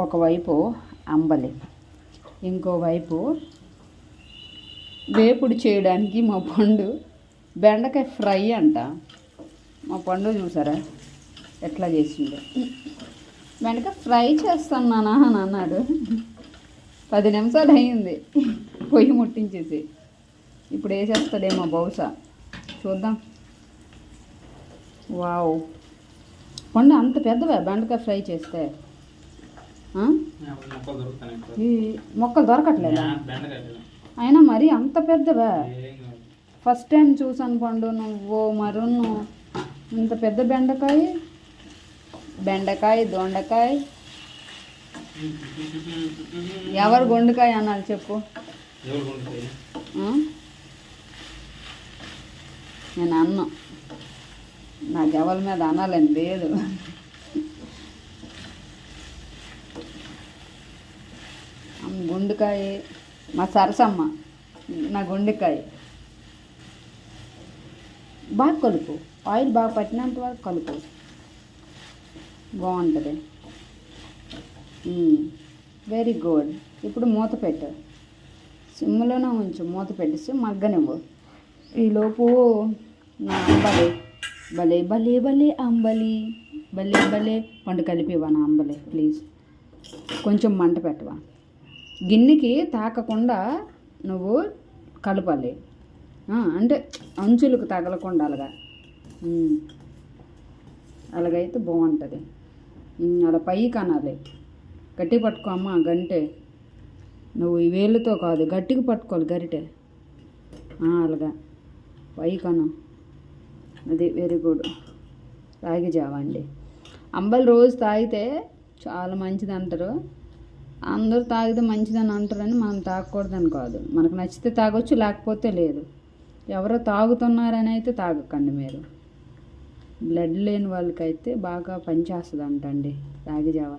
ఒకవైపు అంబలి, ఇంకోవైపు వేపుడు చేయడానికి మా పండు బెండకాయ ఫ్రై అంట. మా పండు చూసారా ఎట్లా చేసిందో. బెండకాయ ఫ్రై చేస్తున్నానా అని అన్నాడు. 10 నిమిషాలు అయ్యింది పొయ్యి ముట్టించేసి. ఇప్పుడు వేసేస్తాడేమో బహుశా, చూద్దాం. వావ్, పండు అంత పెద్దవా బెండకాయ ఫ్రై చేస్తే? ఈ మొక్కలు దొరకట్లేదా? అయినా మరి అంత పెద్దవా? ఫస్ట్ టైం చూసాను పండు. నువ్వు మరును ఇంత పెద్ద బెండకాయ, దొండకాయ, ఎవరు గొండకాయ అనాలి చెప్పు? నేను అన్నా, నాకు ఎవరి మీద అనాలని లేదు. గుండెకాయ మా సరసమ్మ, నా గుండెకాయ బాగా కలుపు, ఆయిల్ బాగా పట్టినంత వరకు కలుపు, బాగుంటుంది. Very good. ఇప్పుడు మూత పెట్టు, సిమ్లోనే ఉంచు, మూత పెట్టేసి మగ్గనివ్వు. ఈలోపు నా అంబలి, భలే భలే భలే అంబలి, భలే భలే. పండు కలిపివా నా అంబలి ప్లీజ్. కొంచెం మంట పెట్టవా, గిన్నెకి తాకకుండా నువ్వు కలపాలి. అంటే అంచులకు తగలకుండా అలాగైతే బాగుంటుంది. అలా పైకి అనాలి. గట్టిగా పట్టుకో అమ్మ గంటే, నువ్వు ఈ వేలుతో కాదు గట్టిగా పట్టుకోవాలి గరిటె. అలాగా పైకి అను. అది వెరీ గుడ్. రాగి జావ అండి. అంబలి రోజు తాగితే చాలా మంచిది అంటారు. అందరూ తాగితే మంచిదని అంటారని మనం తాగకూడదని కాదు. మనకు నచ్చితే తాగొచ్చు, లేకపోతే లేదు. ఎవరో తాగుతున్నారని అయితే తాగకండి మీరు. బ్లడ్ లేని వాళ్ళకైతే బాగా పనిచేస్తుంది అంటండి రాగి జావ.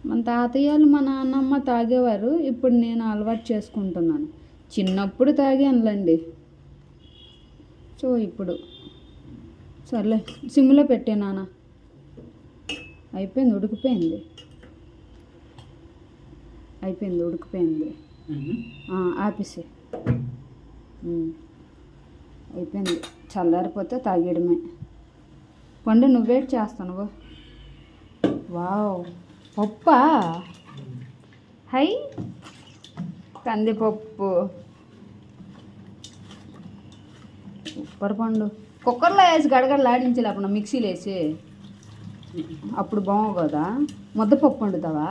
మన తాతయ్యలు మా నాన్నమ్మ తాగేవారు, ఇప్పుడు నేను అలవాటు చేసుకుంటున్నాను. చిన్నప్పుడు తాగానులేండి. సో ఇప్పుడు సర్లే, సిమ్లో పెట్టే నాన్న. అయిపోయింది, ఉడికిపోయింది. ఉడికిపోయింది. ఆపేసి అయిపోయింది. చల్లారిపోతే తాగేయడమే. పండు నువ్వేటి చేస్తాను? వావ్, పప్పా? హై, కందిపప్పు సూపర్ పండు. కుక్కర్లో వేసి గడగడలాడించాలి, అప్పుడు మిక్సీలో వేసి. అప్పుడు బాగు కదా. ముద్దపప్పు వండుతావా?